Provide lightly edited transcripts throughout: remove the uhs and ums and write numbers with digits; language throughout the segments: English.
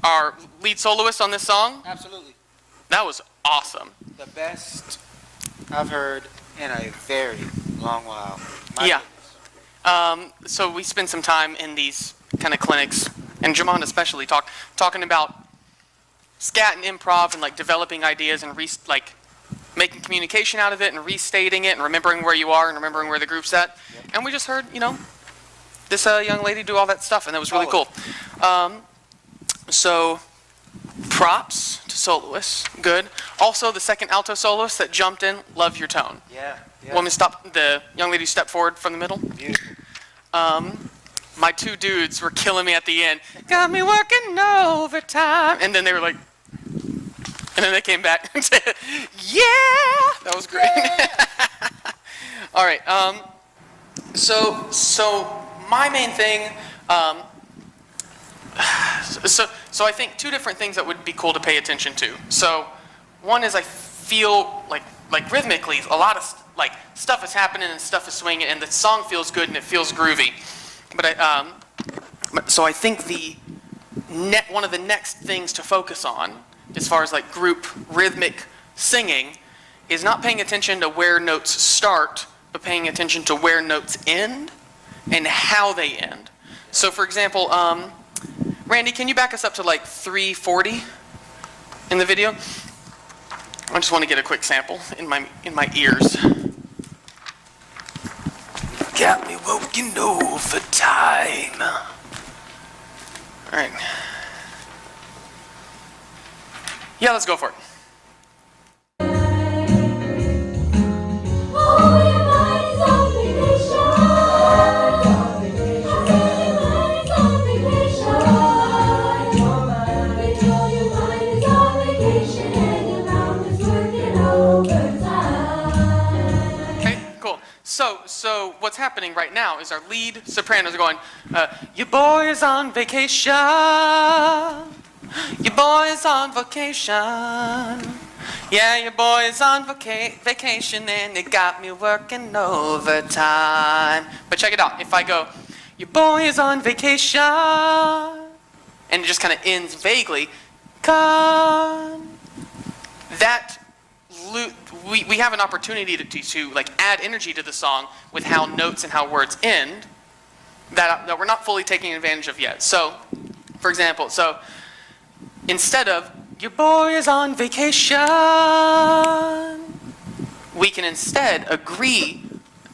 our lead soloist on this song. Absolutely. That was awesome. The best I've heard in a very long while. Yeah. So we spend some time in these kind of clinics, and Jamon especially talking about scat and improv and like developing ideas and making communication out of it and restating it and remembering where you are and remembering where the group's at. Yep. And we just heard, this young lady do all that stuff, and that was really cool. So props to soloists, good. Also, the second alto soloist that jumped in, love your tone. Yeah. Want me to stop the young lady step forward from the middle? Beautiful. My two dudes were killing me at the end. Got me working overtime. And then they were like, and then they came back and said, yeah! That was great. Yeah. All right. So my main thing, so I think two different things that would be cool to pay attention to. So one is I feel like rhythmically a lot of stuff is happening and stuff is swinging and the song feels good and it feels groovy. So I think one of the next things to focus on as far as like group rhythmic singing is not paying attention to where notes start, but paying attention to where notes end and how they end. So for example, Randy, can you back us up to like 340 in the video? I just want to get a quick sample in my ears. Got me working overtime. All right. Yeah, let's go for it. So what's happening right now is our lead sopranos are going, your boy is on vacation, your boy is on vacation, yeah, your boy is on vacation and it got me working overtime. But check it out, if I go, your boy is on vacation, and it just kind of ends vaguely, we have an opportunity to like add energy to the song with how notes and how words end that we're not fully taking advantage of yet. So, for example, instead of your boy is on vacation, we can instead agree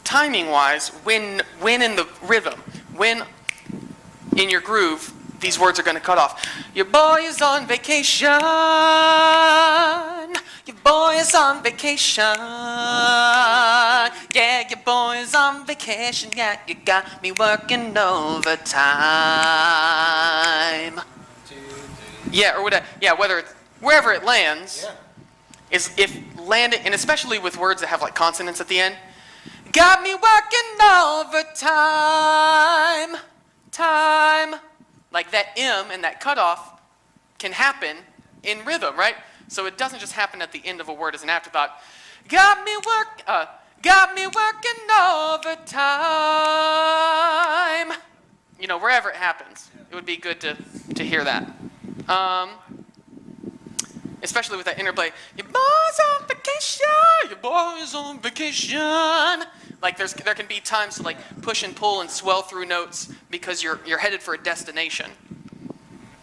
timing-wise when in the rhythm, when in your groove these words are going to cut off. Your boy is on vacation. Your boy is on vacation. Yeah, your boy is on vacation. Yeah, you got me working overtime. Yeah, or whatever. Yeah, wherever it lands, is if landing, and especially with words that have like consonants at the end. Got me working overtime. Time. Like that M and that cutoff can happen in rhythm, right? So it doesn't just happen at the end of a word as an afterthought. Got me working overtime. Wherever it happens, it would be good to hear that. Especially with that interplay. Your boy's on vacation. Your boy's on vacation. Like there can be times to like push and pull and swell through notes because you're headed for a destination.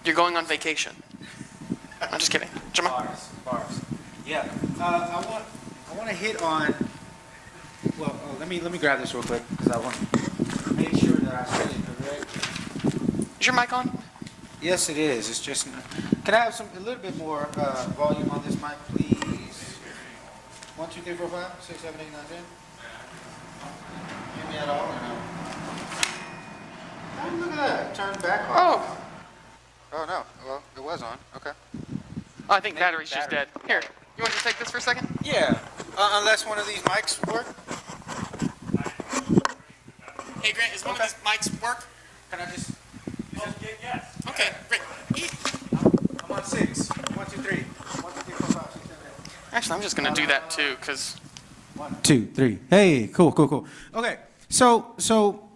You're going on vacation. I'm just kidding. Jamal? Bars. Yeah. I want to hit on. Well, let me grab this real quick because I want to make sure that I say it correct. Is your mic on? Yes, it is. It's just. Can I have a little bit more volume on this mic, please? 1, 2, 3, 4, 5, 6, 7, 8, 9, 10. Give me at all, or no? Oh, look at that. Turn back on. Oh, no. Well, it was on. Okay. Oh, I think battery's just dead. Here, you want to take this for a second? Yeah. Unless one of these mics work. Hey, Grant, is one of these mics work? Can I just... Yes. Okay, great. I'm on 6. 1, 2, 3. 1, 2, 3, 4, 5, 6, 7, 8. Actually, I'm just going to do that too, because... 1, 2, 3. Hey, cool. Okay, so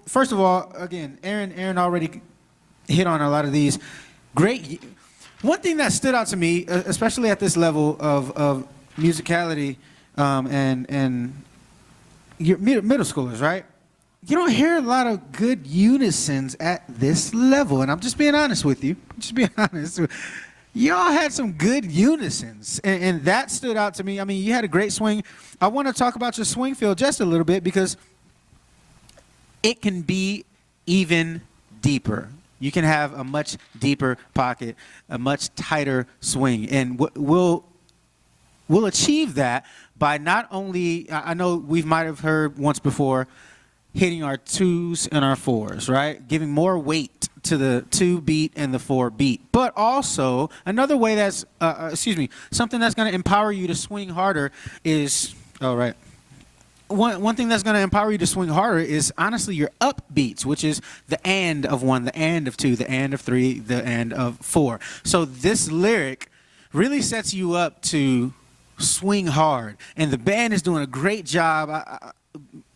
first of all, again, Aaron already hit on a lot of these. Great. One thing that stood out to me, especially at this level of musicality, and your middle schoolers, right? You don't hear a lot of good unisons at this level, and I'm just being honest with you. Just being honest. Y'all had some good unisons, and that stood out to me. I mean, you had a great swing. I want to talk about your swing feel just a little bit because it can be even deeper. You can have a much deeper pocket, a much tighter swing, and we'll achieve that by not only, I know we might have heard once before, hitting our 2s and our 4s, right? Giving more weight to the 2 beat and the 4 beat. But also, another way that's, something that's going to empower you to swing harder is, one thing that's going to empower you to swing harder is honestly your up beats, which is the and of 1, the and of 2, the and of 3, the and of 4. So this lyric really sets you up to swing hard. And the band is doing a great job.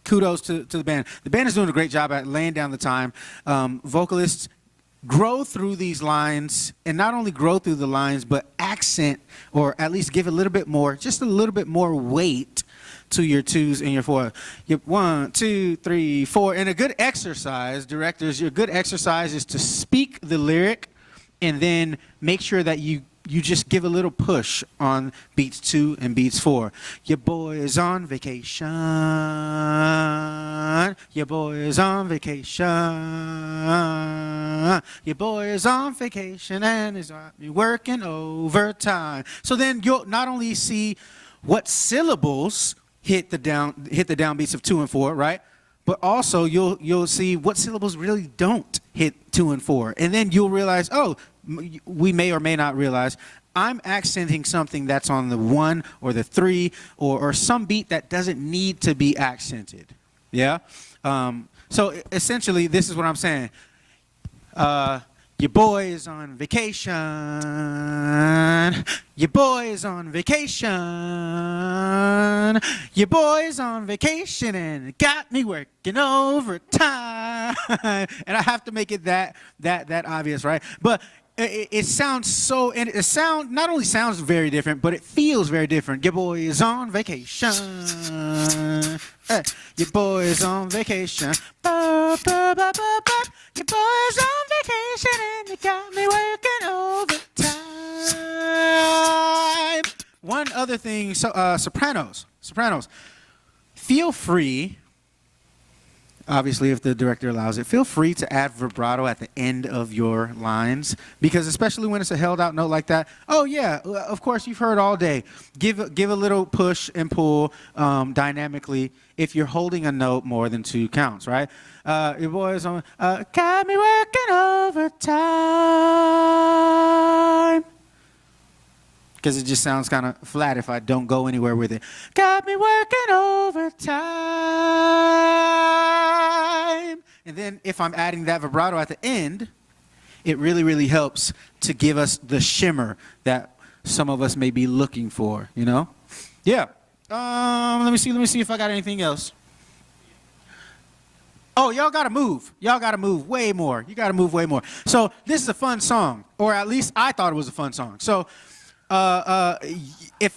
Kudos to the band. The band is doing a great job at laying down the time. Vocalists grow through these lines, and not only grow through the lines, but accent, or at least give a little bit more, just a little bit more weight to your 2s and your 4. Your 1, 2, 3, 4. And a good exercise, directors, your good exercise is to speak the lyric and then make sure that you just give a little push on beats 2 and beats 4. Your boy is on vacation. Your boy is on vacation. Your boy is on vacation and is working overtime. So then you'll not only see what syllables hit the downbeats of 2 and 4, right? But also you'll see what syllables really don't hit 2 and 4. And then you'll realize, oh, we may or may not realize I'm accenting something that's on the 1 or the 3 or some beat that doesn't need to be accented. Yeah? So essentially, this is what I'm saying. Your boy is on vacation. Your boy is on vacation. Your boy is on vacation and it got me working overtime. And I have to make it that obvious, right? But it sounds so, and it not only sounds very different, but it feels very different. Your boy is on vacation. Hey, your boy is on vacation. Ba, ba, ba, ba, ba. Your boy is on vacation and you got me working overtime. One other thing, sopranos. Feel free, obviously if the director allows it, feel free to add vibrato at the end of your lines, because especially when it's a held out note like that, oh yeah, of course you've heard all day, give a little push and pull dynamically if you're holding a note more than 2 counts, right? Your boy's on, got me working overtime. Because it just sounds kind of flat if I don't go anywhere with it. Got me working overtime. And then if I'm adding that vibrato at the end, it really, really helps to give us the shimmer that some of us may be looking for, you know? Yeah. Let me see if I got anything else. Oh, y'all gotta move. Y'all gotta move way more. You gotta move way more. So this is a fun song, or at least I thought it was a fun song. So if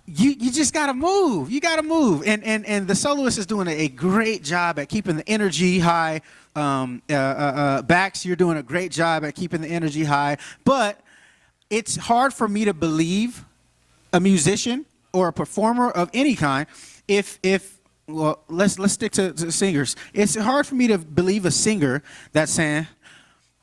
you just gotta move, you gotta move, and the soloist is doing a great job at keeping the energy high. Bax, you're doing a great job at keeping the energy high, but it's hard for me to believe a musician or a performer of any kind well, let's stick to singers. It's hard for me to believe a singer that's saying,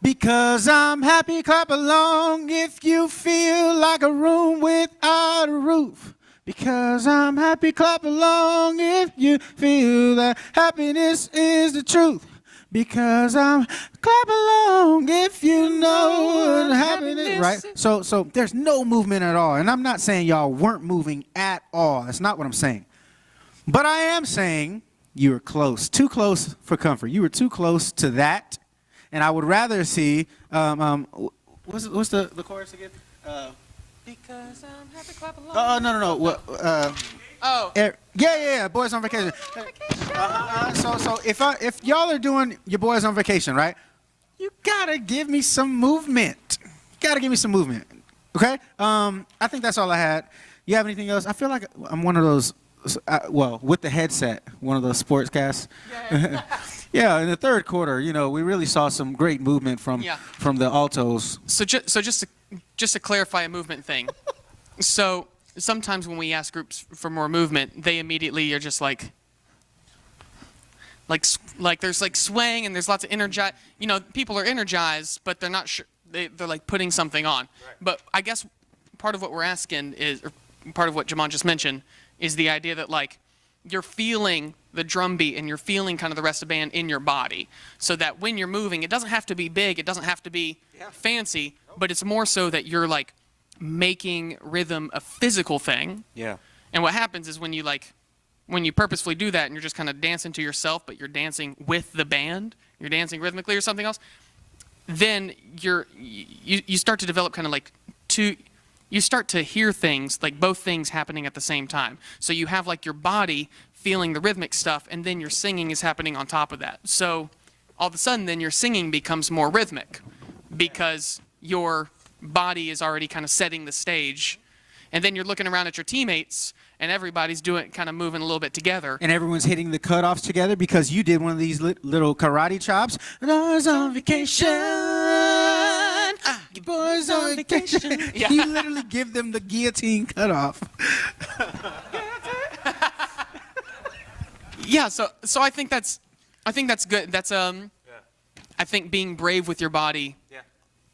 because I'm happy, clap along if you feel like a room without a roof. Because I'm happy, clap along if you feel that happiness is the truth. Because I'm clap along if you know what happiness, right? So there's no movement at all. And I'm not saying y'all weren't moving at all. That's not what I'm saying. But I am saying you were close, too close for comfort. You were too close to that. And I would rather see, what's the chorus again? Because I'm happy, clap along. Oh, no. Yeah, Boys on Vacation. So if y'all are doing your Boys on Vacation, right? You gotta give me some movement. You got to give me some movement. Okay? I think that's all I had. You have anything else? I feel like I'm one of those, with the headset, one of those sportscasts. Yeah, in the third quarter, we really saw some great movement from the altos. So just to clarify a movement thing. So sometimes when we ask groups for more movement, they immediately are just like there's like swaying and there's lots of energize. People are energized, but they're not sure. They're like putting something on. Right. But I guess part of what we're asking is, or part of what Jamon just mentioned, is the idea that like you're feeling the drum beat and you're feeling kind of the rest of the band in your body, so that when you're moving, it doesn't have to be big, it doesn't have to be fancy, but it's more so that you're like making rhythm a physical thing. Yeah. And what happens is when you purposefully do that and you're just kind of dancing to yourself, but you're dancing with the band, you're dancing rhythmically or something else, then you start to develop kind of like you start to hear things, like both things happening at the same time. So you have like your body feeling the rhythmic stuff, and then your singing is happening on top of that. So all of a sudden then your singing becomes more rhythmic because your body is already kind of setting the stage. And then you're looking around at your teammates and everybody's kind of moving a little bit together. And everyone's hitting the cutoffs together because you did one of these little karate chops. Boys on vacation. Boys on vacation. Yeah. You literally give them the guillotine cutoff. Yeah, so I think that's good. That's I think being brave with your body,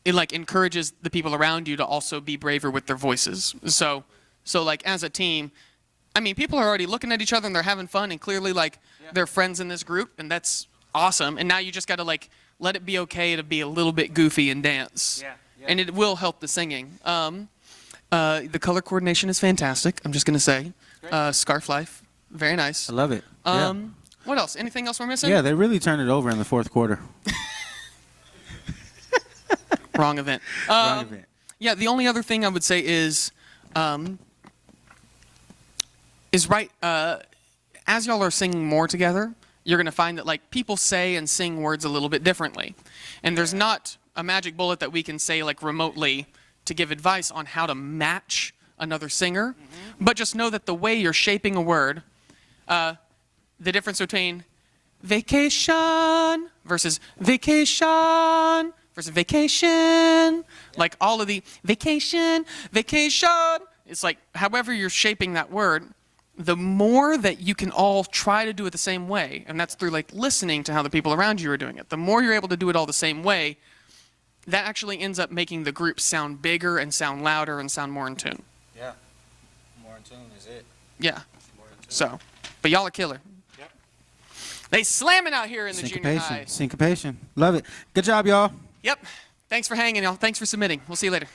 it like encourages the people around you to also be braver with their voices. So like as a team, I mean, people are already looking at each other and they're having fun, and clearly like they're friends in this group, and that's awesome. And now you just got to like let it be okay to be a little bit goofy and dance. Yeah. And it will help the singing. The color coordination is fantastic. I'm just gonna say, Scarf Life, very nice. I love it. What else? Anything else we're missing? Yeah, they really turned it over in the fourth quarter. Wrong event. Wrong event. Yeah, the only other thing I would say is right. As y'all are singing more together, you're gonna find that like people say and sing words a little bit differently, and there's not a magic bullet that we can say like remotely to give advice on how to match another singer, but just know that the way you're shaping a word, the difference between vacation versus vacation versus vacation, like all of the vacation, it's like however you're shaping that word, the more that you can all try to do it the same way, and that's through like listening to how the people around you are doing it, the more you're able to do it all the same way, that actually ends up making the group sound bigger and sound louder and sound more in tune. Yeah. More in tune is it. Yeah. So, but y'all are killer. Yep. They slamming out here in the junior high. Syncopation. Love it. Good job, y'all. Yep. Thanks for hanging, y'all. Thanks for submitting. We'll see you later.